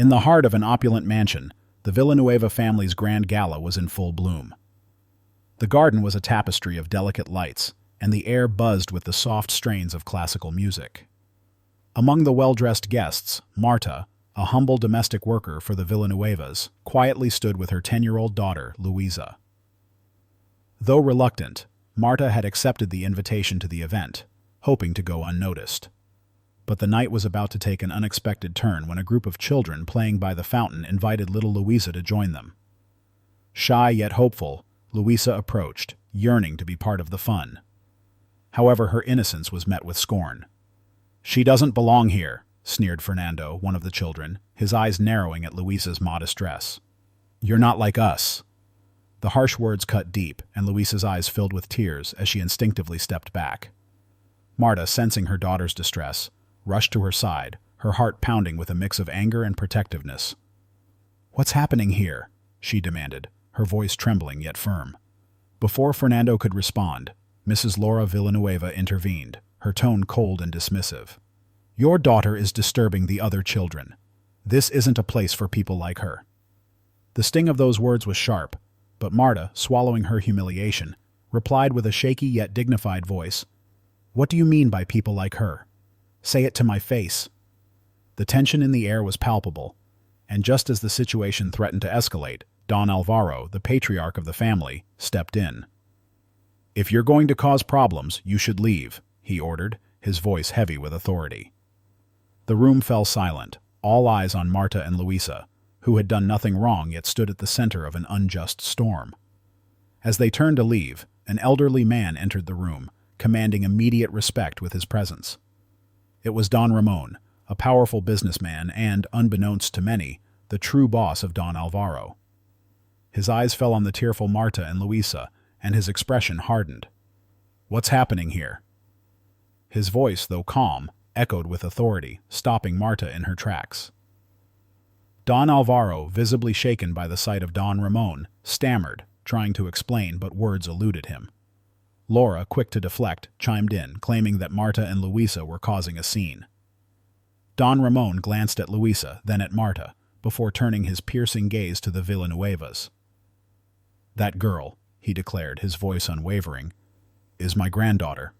In the heart of an opulent mansion, the Villanueva family's grand gala was in full bloom. The garden was a tapestry of delicate lights, and the air buzzed with the soft strains of classical music. Among the well-dressed guests, Marta, a humble domestic worker for the Villanuevas, quietly stood with her 10-year-old daughter, Luisa. Though reluctant, Marta had accepted the invitation to the event, hoping to go unnoticed. But the night was about to take an unexpected turn when a group of children playing by the fountain invited little Luisa to join them. Shy yet hopeful, Luisa approached, yearning to be part of the fun. However, her innocence was met with scorn. "She doesn't belong here," sneered Fernando, one of the children, his eyes narrowing at Luisa's modest dress. "You're not like us." The harsh words cut deep, and Luisa's eyes filled with tears as she instinctively stepped back. Marta, sensing her daughter's distress, rushed to her side, her heart pounding with a mix of anger and protectiveness. "What's happening here?" she demanded, her voice trembling yet firm. Before Fernando could respond, Mrs. Laura Villanueva intervened, her tone cold and dismissive. "Your daughter is disturbing the other children. This isn't a place for people like her." The sting of those words was sharp, but Marta, swallowing her humiliation, replied with a shaky yet dignified voice, "What do you mean by people like her? Say it to my face." The tension in the air was palpable, and just as the situation threatened to escalate, Don Alvaro, the patriarch of the family, stepped in. "If you're going to cause problems, you should leave," he ordered, his voice heavy with authority. The room fell silent, all eyes on Marta and Luisa, who had done nothing wrong yet stood at the center of an unjust storm. As they turned to leave, an elderly man entered the room, commanding immediate respect with his presence. It was Don Ramon, a powerful businessman and, unbeknownst to many, the true boss of Don Alvaro. His eyes fell on the tearful Marta and Luisa, and his expression hardened. "What's happening here?" His voice, though calm, echoed with authority, stopping Marta in her tracks. Don Alvaro, visibly shaken by the sight of Don Ramon, stammered, trying to explain, but words eluded him. Laura, quick to deflect, chimed in, claiming that Marta and Luisa were causing a scene. Don Ramon glanced at Luisa, then at Marta, before turning his piercing gaze to the Villanuevas. "That girl," he declared, his voice unwavering, "is my granddaughter."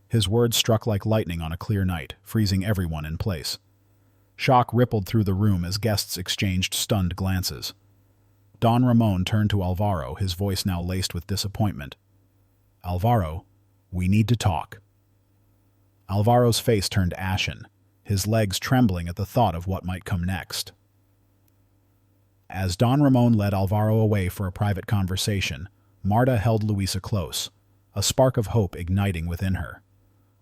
His words struck like lightning on a clear night, freezing everyone in place. Shock rippled through the room as guests exchanged stunned glances. Don Ramon turned to Alvaro, his voice now laced with disappointment. "Alvaro, we need to talk." Alvaro's face turned ashen, his legs trembling at the thought of what might come next. As Don Ramon led Alvaro away for a private conversation, Marta held Luisa close, a spark of hope igniting within her.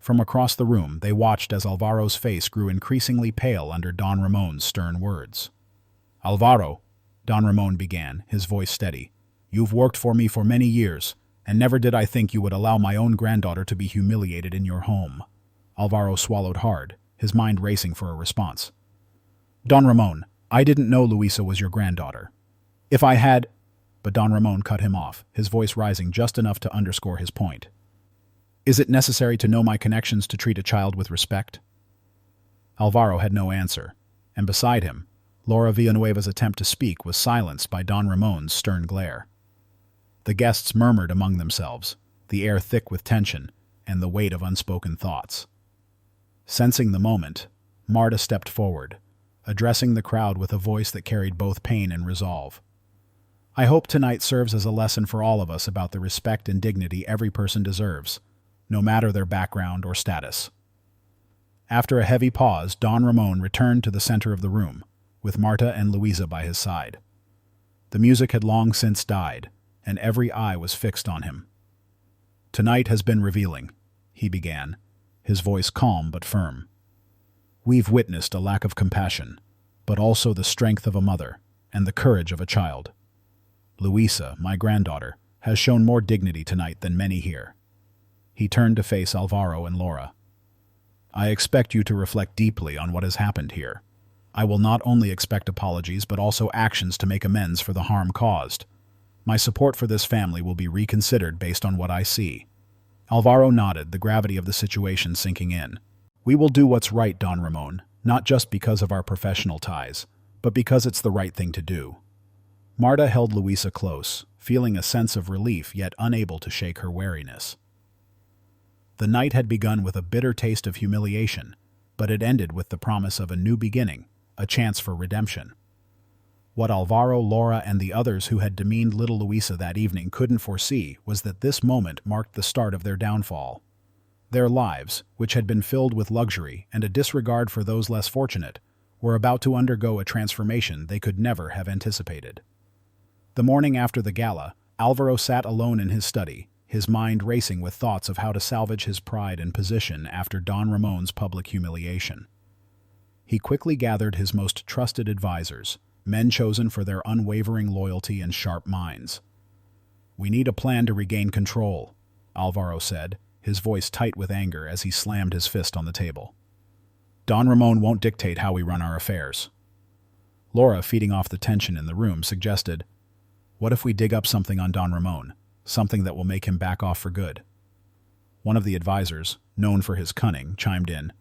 From across the room, they watched as Alvaro's face grew increasingly pale under Don Ramon's stern words. "Alvaro," Don Ramon began, his voice steady, "you've worked for me for many years, and never did I think you would allow my own granddaughter to be humiliated in your home." Alvaro swallowed hard, his mind racing for a response. "Don Ramon, I didn't know Luisa was your granddaughter. If I had—" But Don Ramon cut him off, his voice rising just enough to underscore his point. "Is it necessary to know my connections to treat a child with respect?" Alvaro had no answer, and beside him, Laura Villanueva's attempt to speak was silenced by Don Ramon's stern glare. The guests murmured among themselves, the air thick with tension and the weight of unspoken thoughts. Sensing the moment, Marta stepped forward, addressing the crowd with a voice that carried both pain and resolve. "I hope tonight serves as a lesson for all of us about the respect and dignity every person deserves, no matter their background or status." After a heavy pause, Don Ramon returned to the center of the room, with Marta and Luisa by his side. The music had long since died, and every eye was fixed on him. "Tonight has been revealing," he began, his voice calm but firm. "We've witnessed a lack of compassion, but also the strength of a mother and the courage of a child. Luisa, my granddaughter, has shown more dignity tonight than many here." He turned to face Alvaro and Laura. "I expect you to reflect deeply on what has happened here. I will not only expect apologies but also actions to make amends for the harm caused. My support for this family will be reconsidered based on what I see." Alvaro nodded, the gravity of the situation sinking in. "We will do what's right, Don Ramon, not just because of our professional ties, but because it's the right thing to do. Marta held Louisa close, feeling a sense of relief yet unable to shake her wariness. The night had begun with a bitter taste of humiliation, but it ended with the promise of a new beginning, a chance for redemption. What Alvaro, Laura, and the others who had demeaned little Louisa that evening couldn't foresee was that this moment marked the start of their downfall. Their lives, which had been filled with luxury and a disregard for those less fortunate, were about to undergo a transformation they could never have anticipated. The morning after the gala, Alvaro sat alone in his study, his mind racing with thoughts of how to salvage his pride and position after Don Ramon's public humiliation. He quickly gathered his most trusted advisors, men chosen for their unwavering loyalty and sharp minds. "We need a plan to regain control," Alvaro said, his voice tight with anger as he slammed his fist on the table. "Don Ramon won't dictate how we run our affairs." Laura, feeding off the tension in the room, suggested, "What if we dig up something on Don Ramon, something that will make him back off for good?" One of the advisors, known for his cunning, chimed in,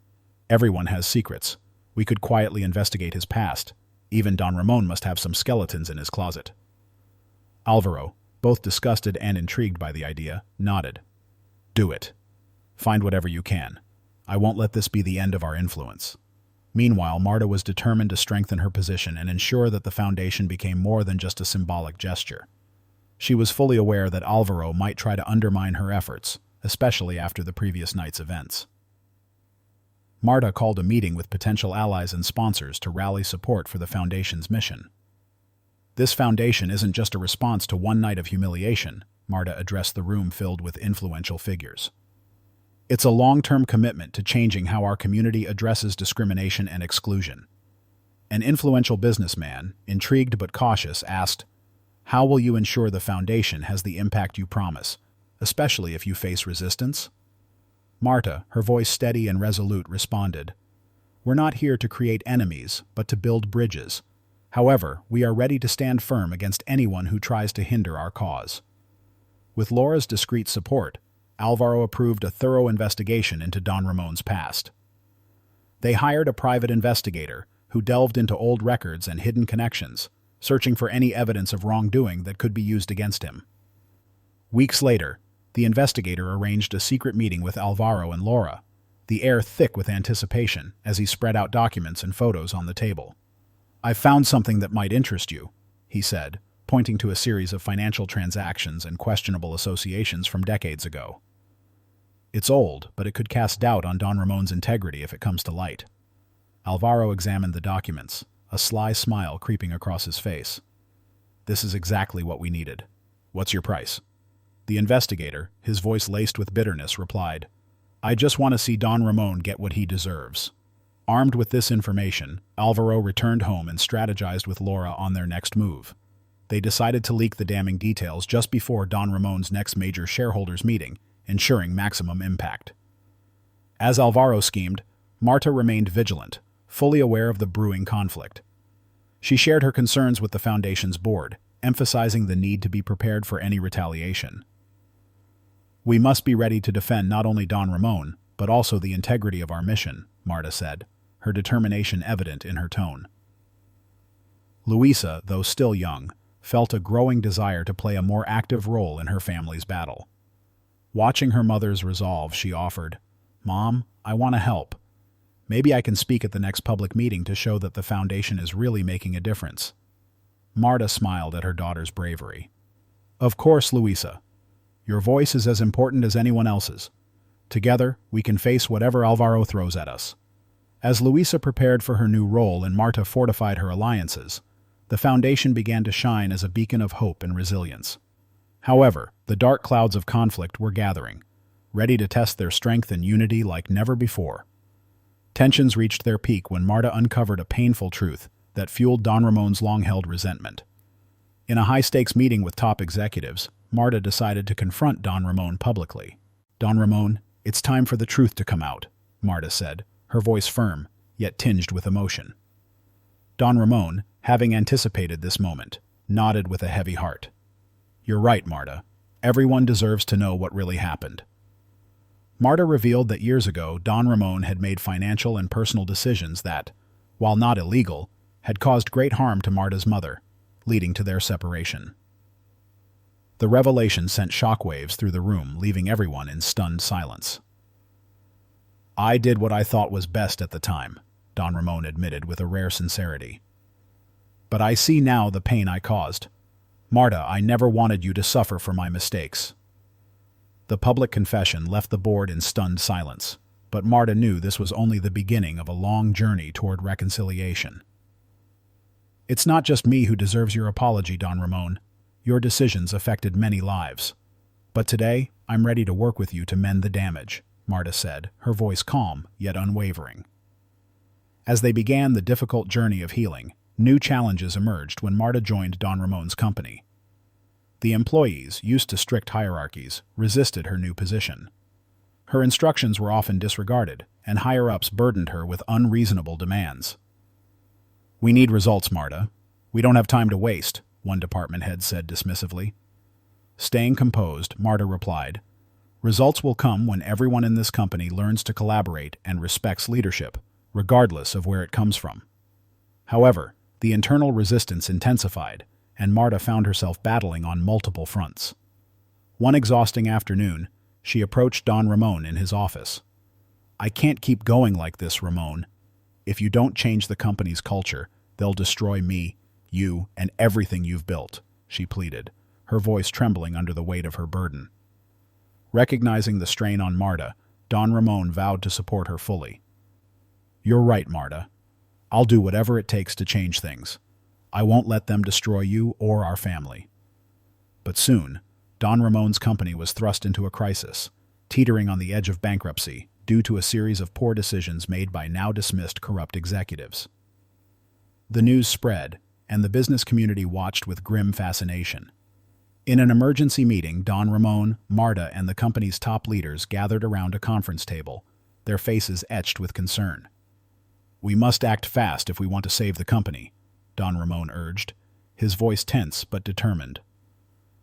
"Everyone has secrets. We could quietly investigate his past. Even Don Ramon must have some skeletons in his closet." Alvaro, both disgusted and intrigued by the idea, nodded. "Do it. Find whatever you can. I won't let this be the end of our influence." Meanwhile, Marta was determined to strengthen her position and ensure that the foundation became more than just a symbolic gesture. She was fully aware that Alvaro might try to undermine her efforts, especially after the previous night's events. Marta called a meeting with potential allies and sponsors to rally support for the Foundation's mission. "This foundation isn't just a response to one night of humiliation," Marta addressed the room filled with influential figures. "It's a long-term commitment to changing how our community addresses discrimination and exclusion." An influential businessman, intrigued but cautious, asked, "How will you ensure the Foundation has the impact you promise, especially if you face resistance?" Marta, her voice steady and resolute, responded, "We're not here to create enemies, but to build bridges. However, we are ready to stand firm against anyone who tries to hinder our cause." With Laura's discreet support, Alvaro approved a thorough investigation into Don Ramon's past. They hired a private investigator who delved into old records and hidden connections, searching for any evidence of wrongdoing that could be used against him. Weeks later, the investigator arranged a secret meeting with Alvaro and Laura, the air thick with anticipation as he spread out documents and photos on the table. "I've found something that might interest you," he said, pointing to a series of financial transactions and questionable associations from decades ago. "It's old, but it could cast doubt on Don Ramon's integrity if it comes to light." Alvaro examined the documents, a sly smile creeping across his face. "This is exactly what we needed. What's your price?" The investigator, his voice laced with bitterness, replied, "I just want to see Don Ramon get what he deserves." Armed with this information, Alvaro returned home and strategized with Laura on their next move. They decided to leak the damning details just before Don Ramon's next major shareholders' meeting, ensuring maximum impact. As Alvaro schemed, Marta remained vigilant, fully aware of the brewing conflict. She shared her concerns with the Foundation's board, emphasizing the need to be prepared for any retaliation. "We must be ready to defend not only Don Ramon, but also the integrity of our mission," Marta said, her determination evident in her tone. Louisa, though still young, felt a growing desire to play a more active role in her family's battle. Watching her mother's resolve, she offered, "Mom, I want to help. Maybe I can speak at the next public meeting to show that the Foundation is really making a difference." Marta smiled at her daughter's bravery. "Of course, Louisa. Your voice is as important as anyone else's. Together, we can face whatever Alvaro throws at us." As Louisa prepared for her new role and Marta fortified her alliances, the Foundation began to shine as a beacon of hope and resilience. However, the dark clouds of conflict were gathering, ready to test their strength and unity like never before. Tensions reached their peak when Marta uncovered a painful truth that fueled Don Ramon's long-held resentment. In a high-stakes meeting with top executives, Marta decided to confront Don Ramon publicly. "Don Ramon, it's time for the truth to come out," Marta said, her voice firm, yet tinged with emotion. Don Ramon, having anticipated this moment, nodded with a heavy heart. "You're right, Marta. Everyone deserves to know what really happened." Marta revealed that years ago, Don Ramon had made financial and personal decisions that, while not illegal, had caused great harm to Marta's mother, leading to their separation. The revelation sent shockwaves through the room, leaving everyone in stunned silence. "I did what I thought was best at the time," Don Ramon admitted with a rare sincerity. "But I see now the pain I caused. Marta, I never wanted you to suffer for my mistakes." The public confession left the board in stunned silence, but Marta knew this was only the beginning of a long journey toward reconciliation. "It's not just me who deserves your apology, Don Ramon. Your decisions affected many lives. But today, I'm ready to work with you to mend the damage," Marta said, her voice calm yet unwavering. As they began the difficult journey of healing, new challenges emerged when Marta joined Don Ramon's company. The employees, used to strict hierarchies, resisted her new position. Her instructions were often disregarded, and higher-ups burdened her with unreasonable demands. "We need results, Marta. We don't have time to waste," one department head said dismissively. Staying composed, Marta replied, "Results will come when everyone in this company learns to collaborate and respects leadership, regardless of where it comes from." However, the internal resistance intensified, and Marta found herself battling on multiple fronts. One exhausting afternoon, she approached Don Ramon in his office. "I can't keep going like this, Ramon. If you don't change the company's culture, they'll destroy me, you, and everything you've built," she pleaded, her voice trembling under the weight of her burden. Recognizing the strain on Marta, Don Ramon vowed to support her fully. "You're right, Marta. I'll do whatever it takes to change things. I won't let them destroy you or our family." But soon, Don Ramon's company was thrust into a crisis, teetering on the edge of bankruptcy due to a series of poor decisions made by now dismissed corrupt executives. The news spread, and the business community watched with grim fascination. In an emergency meeting, Don Ramon, Marta, and the company's top leaders gathered around a conference table, their faces etched with concern. "We must act fast if we want to save the company," Don Ramon urged, his voice tense but determined.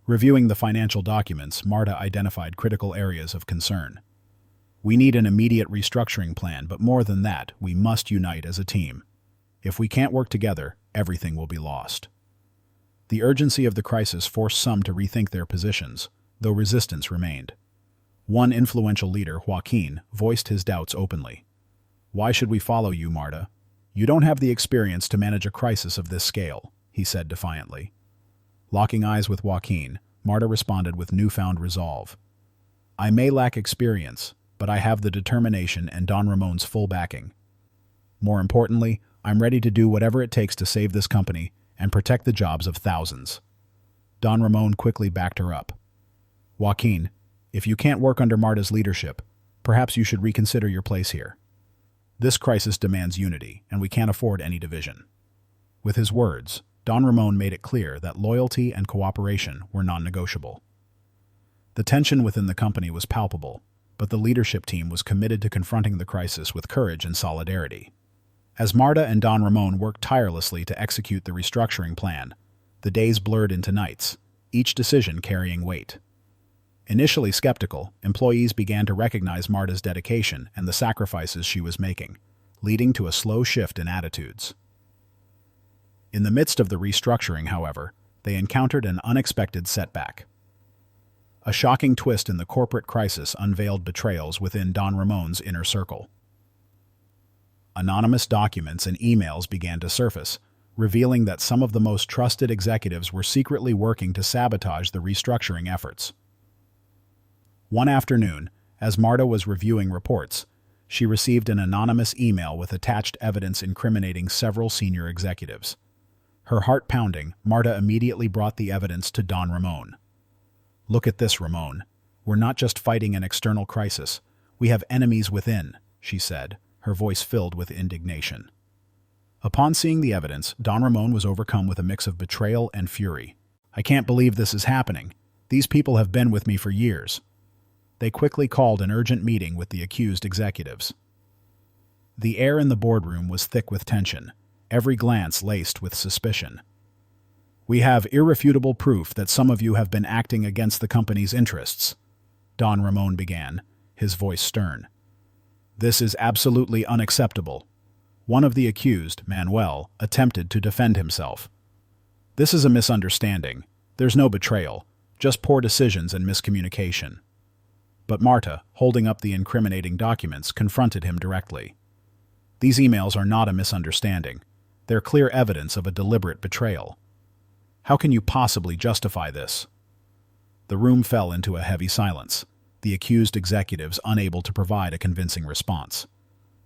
Reviewing the financial documents, Marta identified critical areas of concern. "We need an immediate restructuring plan, but more than that, we must unite as a team. If we can't work together, everything will be lost." The urgency of the crisis forced some to rethink their positions, though resistance remained. One influential leader, Joaquin, voiced his doubts openly. "Why should we follow you, Marta? You don't have the experience to manage a crisis of this scale," he said defiantly. Locking eyes with Joaquin, Marta responded with newfound resolve. "I may lack experience, but I have the determination and Don Ramon's full backing. More importantly, I'm ready to do whatever it takes to save this company and protect the jobs of thousands." Don Ramon quickly backed her up. "Joaquin, if you can't work under Marta's leadership, perhaps you should reconsider your place here. This crisis demands unity, and we can't afford any division." With his words, Don Ramon made it clear that loyalty and cooperation were non-negotiable. The tension within the company was palpable, but the leadership team was committed to confronting the crisis with courage and solidarity. As Marta and Don Ramon worked tirelessly to execute the restructuring plan, the days blurred into nights, each decision carrying weight. Initially skeptical, employees began to recognize Marta's dedication and the sacrifices she was making, leading to a slow shift in attitudes. In the midst of the restructuring, however, they encountered an unexpected setback. A shocking twist in the corporate crisis unveiled betrayals within Don Ramon's inner circle. Anonymous documents and emails began to surface, revealing that some of the most trusted executives were secretly working to sabotage the restructuring efforts. One afternoon, as Marta was reviewing reports, she received an anonymous email with attached evidence incriminating several senior executives. Her heart pounding, Marta immediately brought the evidence to Don Ramon. "Look at this, Ramon. We're not just fighting an external crisis. We have enemies within," she said, her voice filled with indignation. Upon seeing the evidence, Don Ramon was overcome with a mix of betrayal and fury. "I can't believe this is happening. These people have been with me for years." They quickly called an urgent meeting with the accused executives. The air in the boardroom was thick with tension, every glance laced with suspicion. "We have irrefutable proof that some of you have been acting against the company's interests," Don Ramon began, his voice stern. "This is absolutely unacceptable. One of the accused, Manuel, attempted to defend himself. "This is a misunderstanding. There's no betrayal, just poor decisions and miscommunication." But Marta, holding up the incriminating documents, confronted him directly. "These emails are not a misunderstanding. They're clear evidence of a deliberate betrayal. How can you possibly justify this?" The room fell into a heavy silence, the accused executives unable to provide a convincing response.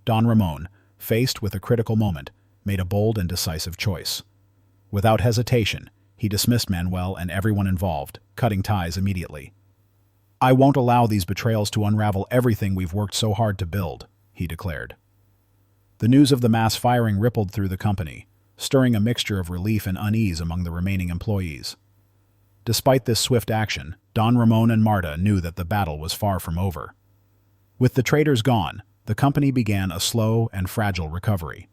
Don Ramon, faced with a critical moment, made a bold and decisive choice. Without hesitation, he dismissed Manuel and everyone involved, cutting ties immediately. "I won't allow these betrayals to unravel everything we've worked so hard to build," he declared. The news of the mass firing rippled through the company, stirring a mixture of relief and unease among the remaining employees. Despite this swift action, Don Ramon and Marta knew that the battle was far from over. With the traitors gone, the company began a slow and fragile recovery.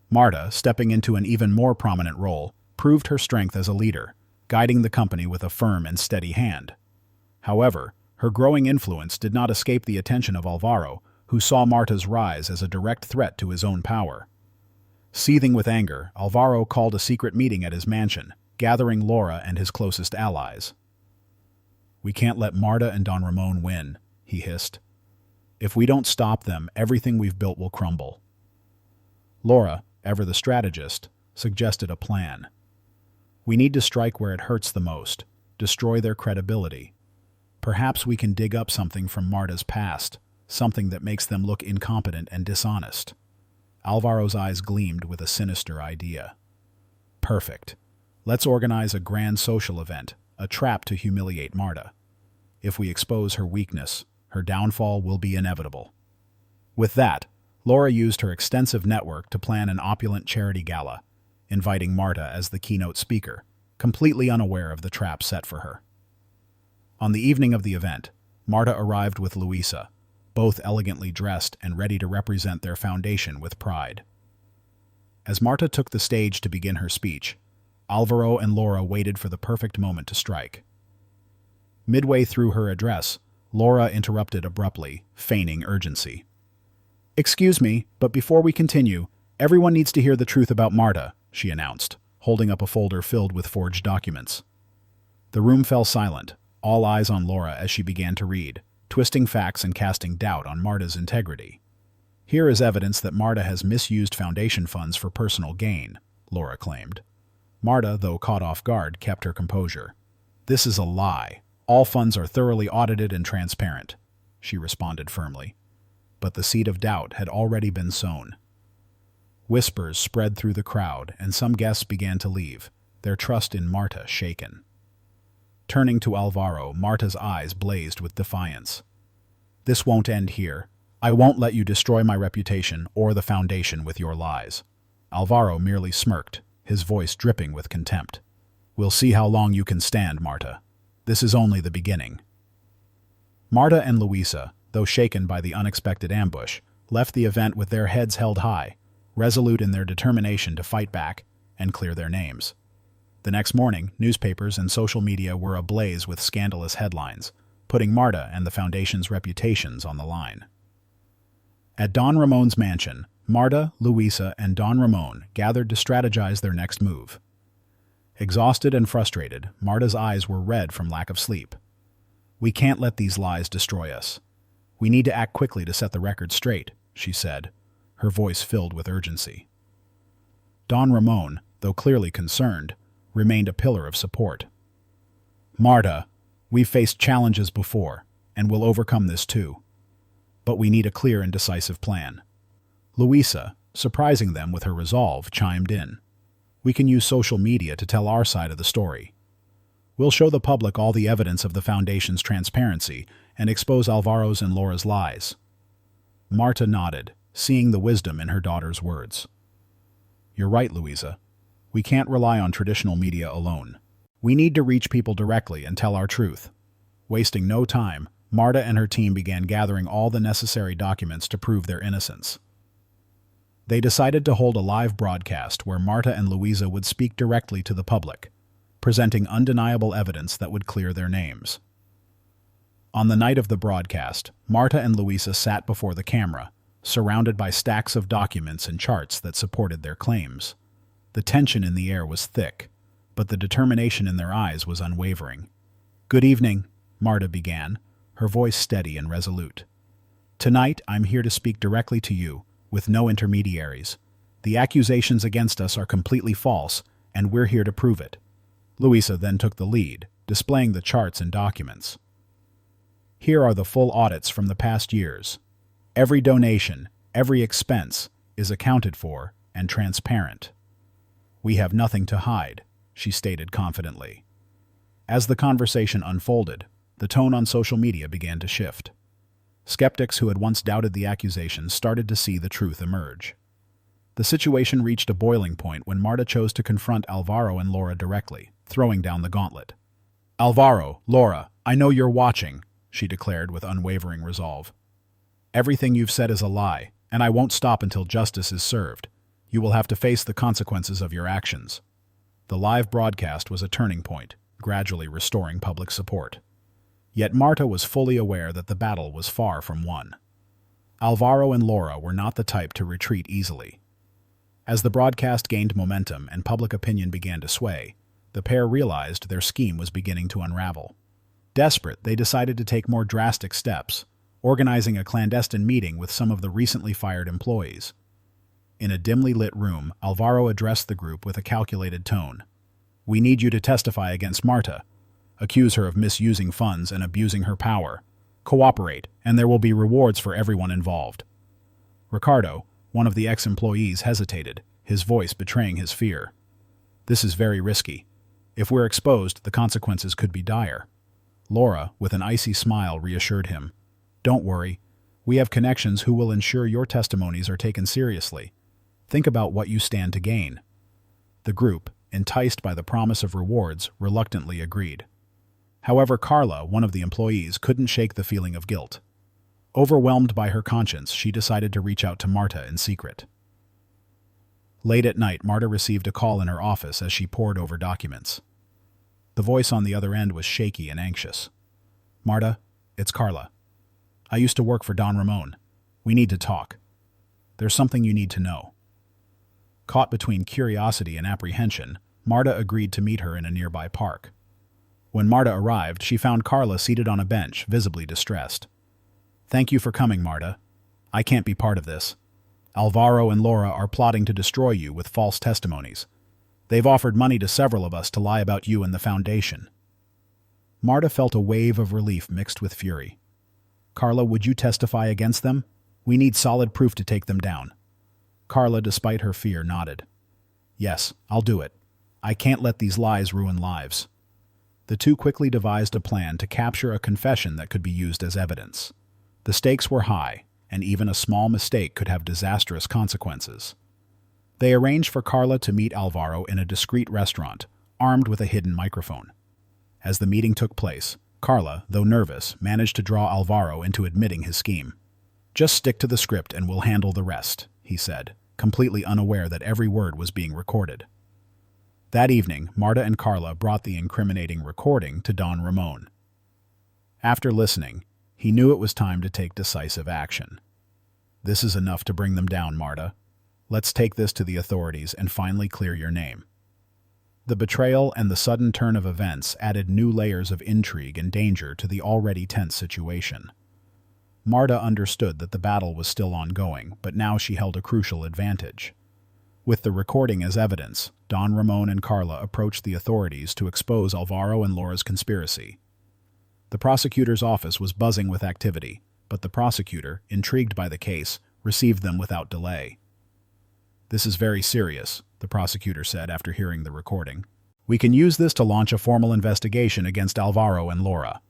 Marta, stepping into an even more prominent role, proved her strength as a leader, guiding the company with a firm and steady hand. However, her growing influence did not escape the attention of Alvaro, who saw Marta's rise as a direct threat to his own power. Seething with anger, Alvaro called a secret meeting at his mansion, gathering Laura and his closest allies. "We can't let Marta and Don Ramon win," he hissed. "If we don't stop them, everything we've built will crumble." Laura, ever the strategist, suggested a plan. "We need to strike where it hurts the most, destroy their credibility. Perhaps we can dig up something from Marta's past, something that makes them look incompetent and dishonest." Alvaro's eyes gleamed with a sinister idea. "Perfect. Let's organize a grand social event, a trap to humiliate Marta. If we expose her weakness, her downfall will be inevitable." With that, Laura used her extensive network to plan an opulent charity gala, inviting Marta as the keynote speaker, completely unaware of the trap set for her. On the evening of the event, Marta arrived with Luisa, both elegantly dressed and ready to represent their foundation with pride. As Marta took the stage to begin her speech, Alvaro and Laura waited for the perfect moment to strike. Midway through her address, Laura interrupted abruptly, feigning urgency. "Excuse me, but before we continue, everyone needs to hear the truth about Marta," she announced, holding up a folder filled with forged documents. The room fell silent, all eyes on Laura as she began to read, twisting facts and casting doubt on Marta's integrity. "Here is evidence that Marta has misused foundation funds for personal gain," Laura claimed. Marta, though caught off guard, kept her composure. "This is a lie. All funds are thoroughly audited and transparent," she responded firmly. But the seed of doubt had already been sown. Whispers spread through the crowd, and some guests began to leave, their trust in Marta shaken. Turning to Alvaro, Marta's eyes blazed with defiance. "This won't end here. I won't let you destroy my reputation or the foundation with your lies." Alvaro merely smirked, his voice dripping with contempt. "We'll see how long you can stand, Marta. This is only the beginning." Marta and Luisa, though shaken by the unexpected ambush, left the event with their heads held high, resolute in their determination to fight back and clear their names. The next morning, newspapers and social media were ablaze with scandalous headlines, putting Marta and the foundation's reputations on the line. At Don Ramon's mansion, Marta, Luisa, and Don Ramon gathered to strategize their next move. Exhausted and frustrated, Marta's eyes were red from lack of sleep. "We can't let these lies destroy us. We need to act quickly to set the record straight," she said, her voice filled with urgency. Don Ramon, though clearly concerned, remained a pillar of support. "Marta, we've faced challenges before, and we'll overcome this too. But we need a clear and decisive plan." Luisa, surprising them with her resolve, chimed in. "We can use social media to tell our side of the story. We'll show the public all the evidence of the Foundation's transparency and expose Alvaro's and Laura's lies." Marta nodded, seeing the wisdom in her daughter's words. "You're right, Luisa. We can't rely on traditional media alone. We need to reach people directly and tell our truth." Wasting no time, Marta and her team began gathering all the necessary documents to prove their innocence. They decided to hold a live broadcast where Marta and Luisa would speak directly to the public, presenting undeniable evidence that would clear their names. On the night of the broadcast, Marta and Luisa sat before the camera, surrounded by stacks of documents and charts that supported their claims. The tension in the air was thick, but the determination in their eyes was unwavering. "Good evening," Marta began, her voice steady and resolute. "Tonight, I'm here to speak directly to you, with no intermediaries. The accusations against us are completely false, and we're here to prove it." Louisa then took the lead, displaying the charts and documents. "Here are the full audits from the past years. Every donation, every expense, is accounted for and transparent. We have nothing to hide," she stated confidently. As the conversation unfolded, the tone on social media began to shift. Skeptics who had once doubted the accusations started to see the truth emerge. The situation reached a boiling point when Marta chose to confront Alvaro and Laura directly, throwing down the gauntlet. "Alvaro, Laura, I know you're watching," she declared with unwavering resolve. "Everything you've said is a lie, and I won't stop until justice is served. You will have to face the consequences of your actions." The live broadcast was a turning point, gradually restoring public support. Yet Marta was fully aware that the battle was far from won. Alvaro and Laura were not the type to retreat easily. As the broadcast gained momentum and public opinion began to sway, the pair realized their scheme was beginning to unravel. Desperate, they decided to take more drastic steps, organizing a clandestine meeting with some of the recently fired employees. In a dimly lit room, Alvaro addressed the group with a calculated tone. "We need you to testify against Marta. Accuse her of misusing funds and abusing her power. Cooperate, and there will be rewards for everyone involved." Ricardo, one of the ex-employees, hesitated, his voice betraying his fear. "This is very risky. If we're exposed, the consequences could be dire." Laura, with an icy smile, reassured him. "Don't worry. We have connections who will ensure your testimonies are taken seriously. Think about what you stand to gain." The group, enticed by the promise of rewards, reluctantly agreed. However, Carla, one of the employees, couldn't shake the feeling of guilt. Overwhelmed by her conscience, she decided to reach out to Marta in secret. Late at night, Marta received a call in her office as she pored over documents. The voice on the other end was shaky and anxious. "Marta, it's Carla. I used to work for Don Ramon. We need to talk. There's something you need to know." Caught between curiosity and apprehension, Marta agreed to meet her in a nearby park. When Marta arrived, she found Carla seated on a bench, visibly distressed. "Thank you for coming, Marta. I can't be part of this. Alvaro and Laura are plotting to destroy you with false testimonies. They've offered money to several of us to lie about you and the foundation." Marta felt a wave of relief mixed with fury. "Carla, would you testify against them? We need solid proof to take them down." Carla, despite her fear, nodded. "Yes, I'll do it. I can't let these lies ruin lives." The two quickly devised a plan to capture a confession that could be used as evidence. The stakes were high, and even a small mistake could have disastrous consequences. They arranged for Carla to meet Alvaro in a discreet restaurant, armed with a hidden microphone. As the meeting took place, Carla, though nervous, managed to draw Alvaro into admitting his scheme. "Just stick to the script and we'll handle the rest," he said, completely unaware that every word was being recorded. That evening, Marta and Carla brought the incriminating recording to Don Ramon. After listening, he knew it was time to take decisive action. "This is enough to bring them down, Marta. Let's take this to the authorities and finally clear your name." The betrayal and the sudden turn of events added new layers of intrigue and danger to the already tense situation. Marta understood that the battle was still ongoing, but now she held a crucial advantage. With the recording as evidence, Don Ramon and Carla approached the authorities to expose Alvaro and Laura's conspiracy. The prosecutor's office was buzzing with activity, but the prosecutor, intrigued by the case, received them without delay. "This is very serious," the prosecutor said after hearing the recording. "We can use this to launch a formal investigation against Alvaro and Laura."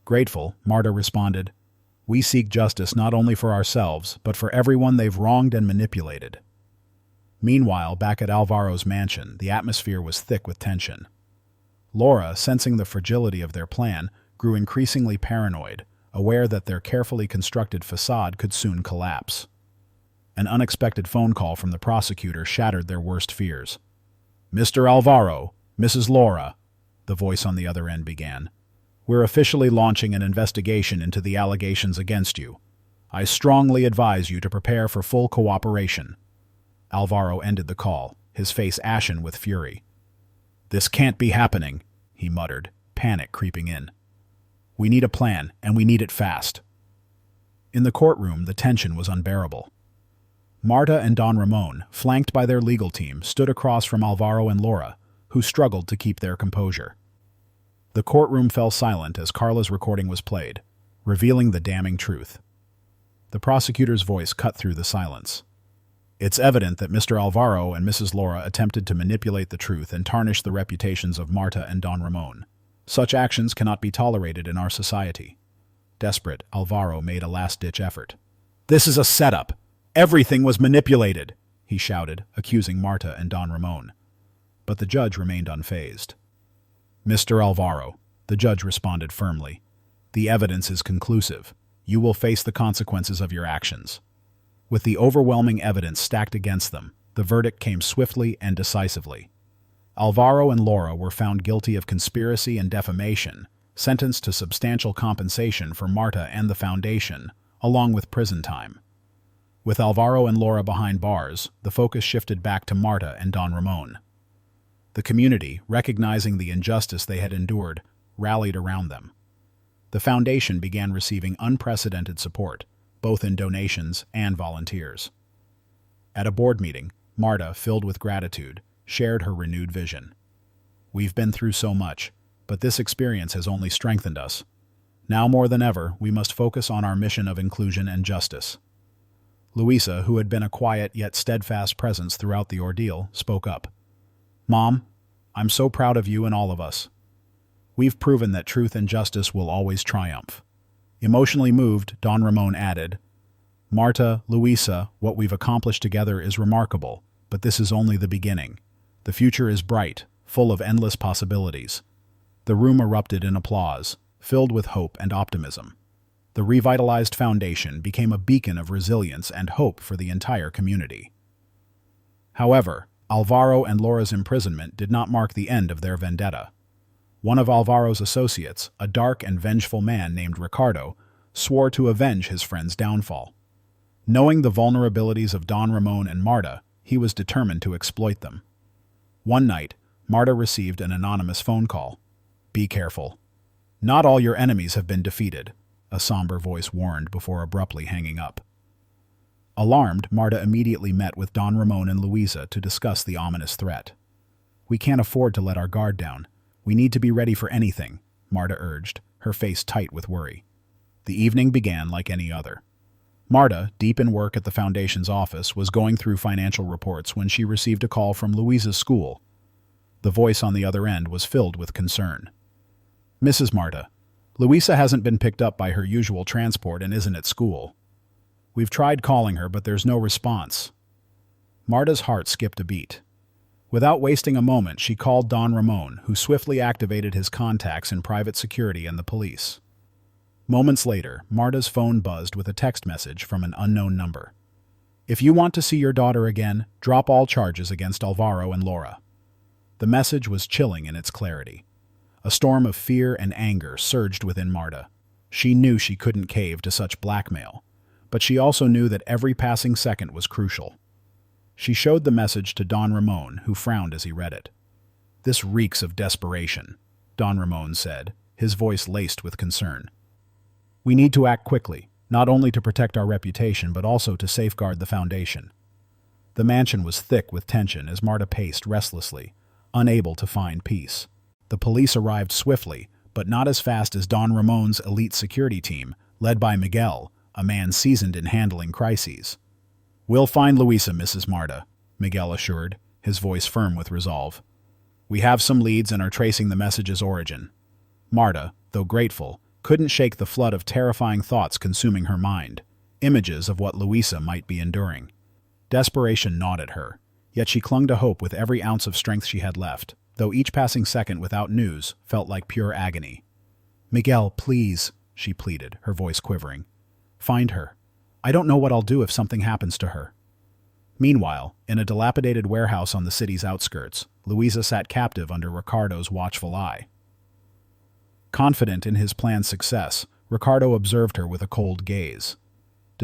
Grateful, Marta responded, "We seek justice not only for ourselves, but for everyone they've wronged and manipulated." Meanwhile, back at Alvaro's mansion, the atmosphere was thick with tension. Laura, sensing the fragility of their plan, grew increasingly paranoid, aware that their carefully constructed facade could soon collapse. An unexpected phone call from the prosecutor shattered their worst fears. "Mr. Alvaro, Mrs. Laura," the voice on the other end began. "We're officially launching an investigation into the allegations against you. I strongly advise you to prepare for full cooperation. Alvaro ended the call, his face ashen with fury. This can't be happening, he muttered, panic creeping in. We need a plan, and we need it fast. In the courtroom, the tension was unbearable. Marta and Don Ramon, flanked by their legal team, stood across from Alvaro and Laura, who struggled to keep their composure. The courtroom fell silent as Carla's recording was played, revealing the damning truth. The prosecutor's voice cut through the silence. It's evident that Mr. Alvaro and Mrs. Laura attempted to manipulate the truth and tarnish the reputations of Marta and Don Ramon. Such actions cannot be tolerated in our society. Desperate, Alvaro made a last-ditch effort. This is a setup. Everything was manipulated, he shouted, accusing Marta and Don Ramon. But the judge remained unfazed. Mr. Alvaro, the judge responded firmly, the evidence is conclusive. You will face the consequences of your actions. With the overwhelming evidence stacked against them, the verdict came swiftly and decisively. Alvaro and Laura were found guilty of conspiracy and defamation, sentenced to substantial compensation for Marta and the Foundation, along with prison time. With Alvaro and Laura behind bars, the focus shifted back to Marta and Don Ramon. The community, recognizing the injustice they had endured, rallied around them. The Foundation began receiving unprecedented support, both in donations and volunteers. At a board meeting, Marta, filled with gratitude, shared her renewed vision. We've been through so much, but this experience has only strengthened us. Now more than ever, we must focus on our mission of inclusion and justice. Luisa, who had been a quiet yet steadfast presence throughout the ordeal, spoke up. Mom, I'm so proud of you and all of us. We've proven that truth and justice will always triumph. Emotionally moved, Don Ramon added, Marta, Luisa, what we've accomplished together is remarkable, but this is only the beginning. The future is bright, full of endless possibilities. The room erupted in applause, filled with hope and optimism. The revitalized foundation became a beacon of resilience and hope for the entire community. However, Alvaro and Laura's imprisonment did not mark the end of their vendetta. One of Alvaro's associates, a dark and vengeful man named Ricardo, swore to avenge his friend's downfall. Knowing the vulnerabilities of Don Ramon and Marta, he was determined to exploit them. One night, Marta received an anonymous phone call. Be careful. Not all your enemies have been defeated, a somber voice warned before abruptly hanging up. Alarmed, Marta immediately met with Don Ramon and Luisa to discuss the ominous threat. We can't afford to let our guard down. We need to be ready for anything, Marta urged, her face tight with worry. The evening began like any other. Marta, deep in work at the Foundation's office, was going through financial reports when she received a call from Luisa's school. The voice on the other end was filled with concern. Mrs. Marta, Luisa hasn't been picked up by her usual transport and isn't at school. We've tried calling her, but there's no response. Marta's heart skipped a beat. Without wasting a moment, she called Don Ramon, who swiftly activated his contacts in private security and the police. Moments later, Marta's phone buzzed with a text message from an unknown number. If you want to see your daughter again, drop all charges against Alvaro and Laura. The message was chilling in its clarity. A storm of fear and anger surged within Marta. She knew she couldn't cave to such blackmail, but she also knew that every passing second was crucial. She showed the message to Don Ramon, who frowned as he read it. This reeks of desperation, Don Ramon said, his voice laced with concern. We need to act quickly, not only to protect our reputation but also to safeguard the Foundation. The mansion was thick with tension as Marta paced restlessly, unable to find peace. The police arrived swiftly, but not as fast as Don Ramon's elite security team, led by Miguel, a man seasoned in handling crises. We'll find Luisa, Mrs. Marta, Miguel assured, his voice firm with resolve. We have some leads and are tracing the message's origin. Marta, though grateful, couldn't shake the flood of terrifying thoughts consuming her mind, images of what Luisa might be enduring. Desperation gnawed at her, yet she clung to hope with every ounce of strength she had left, though each passing second without news felt like pure agony. Miguel, please, she pleaded, her voice quivering. Find her. I don't know what I'll do if something happens to her. Meanwhile, in a dilapidated warehouse on the city's outskirts, Luisa sat captive under Ricardo's watchful eye. Confident in his plan's success, Ricardo observed her with a cold gaze.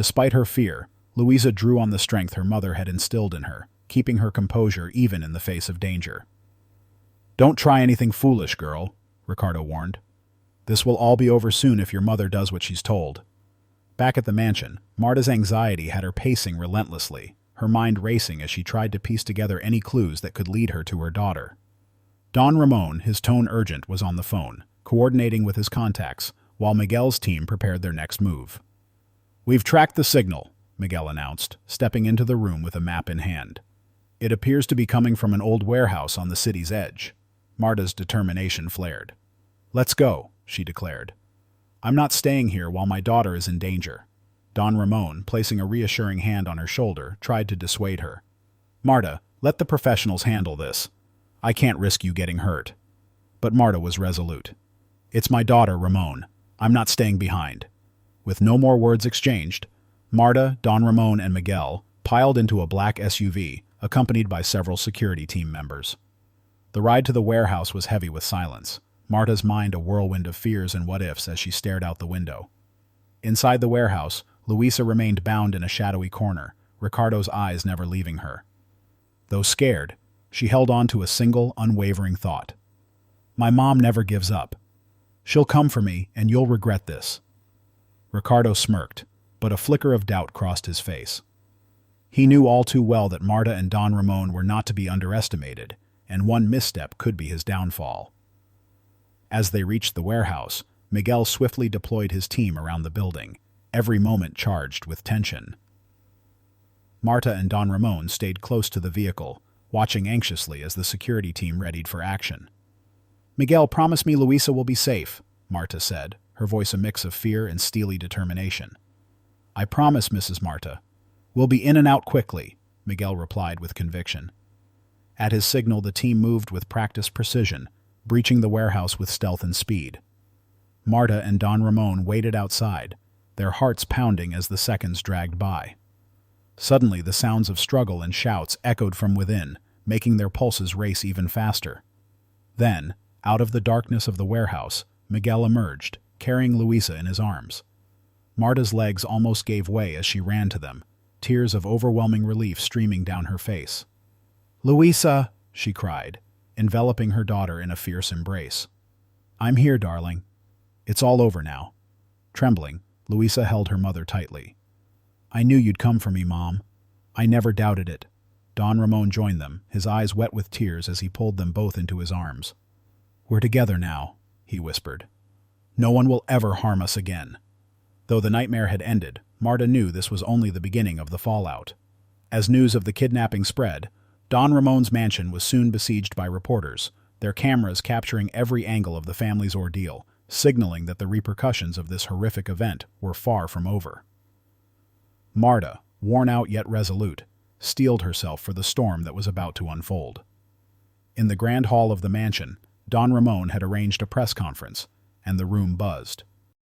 Despite her fear, Louisa drew on the strength her mother had instilled in her, keeping her composure even in the face of danger. "Don't try anything foolish, girl," Ricardo warned. "This will all be over soon if your mother does what she's told." Back at the mansion, Marta's anxiety had her pacing relentlessly, her mind racing as she tried to piece together any clues that could lead her to her daughter. Don Ramon, his tone urgent, was on the phone, coordinating with his contacts, while Miguel's team prepared their next move. "We've tracked the signal," Miguel announced, stepping into the room with a map in hand. "It appears to be coming from an old warehouse on the city's edge." Marta's determination flared. "Let's go," she declared. "I'm not staying here while my daughter is in danger." Don Ramon, placing a reassuring hand on her shoulder, tried to dissuade her. "Marta, let the professionals handle this. I can't risk you getting hurt." But Marta was resolute. "It's my daughter, Ramon. I'm not staying behind." With no more words exchanged, Marta, Don Ramon, and Miguel piled into a black SUV, accompanied by several security team members. The ride to the warehouse was heavy with silence, Marta's mind a whirlwind of fears and what-ifs as she stared out the window. Inside the warehouse, Louisa remained bound in a shadowy corner, Ricardo's eyes never leaving her. Though scared, she held on to a single, unwavering thought. "My mom never gives up. She'll come for me, and you'll regret this." Ricardo smirked, but a flicker of doubt crossed his face. He knew all too well that Marta and Don Ramon were not to be underestimated, and one misstep could be his downfall. As they reached the warehouse, Miguel swiftly deployed his team around the building, every moment charged with tension. Marta and Don Ramon stayed close to the vehicle, watching anxiously as the security team readied for action. "Miguel, promise me Louisa will be safe," Marta said, her voice a mix of fear and steely determination. "I promise, Mrs. Marta. We'll be in and out quickly," Miguel replied with conviction. At his signal, the team moved with practiced precision, breaching the warehouse with stealth and speed. Marta and Don Ramon waited outside, their hearts pounding as the seconds dragged by. Suddenly, the sounds of struggle and shouts echoed from within, making their pulses race even faster. Then, out of the darkness of the warehouse, Miguel emerged, carrying Louisa in his arms. Marta's legs almost gave way as she ran to them, tears of overwhelming relief streaming down her face. "Louisa!" she cried, enveloping her daughter in a fierce embrace. "I'm here, darling. It's all over now." Trembling, Louisa held her mother tightly. "I knew you'd come for me, Mom. I never doubted it." Don Ramon joined them, his eyes wet with tears as he pulled them both into his arms. "We're together now," he whispered. "No one will ever harm us again." Though the nightmare had ended, Marta knew this was only the beginning of the fallout. As news of the kidnapping spread, Don Ramon's mansion was soon besieged by reporters, their cameras capturing every angle of the family's ordeal, signaling that the repercussions of this horrific event were far from over. Marta, worn out yet resolute, steeled herself for the storm that was about to unfold. In the grand hall of the mansion, Don Ramon had arranged a press conference, and the room buzzed.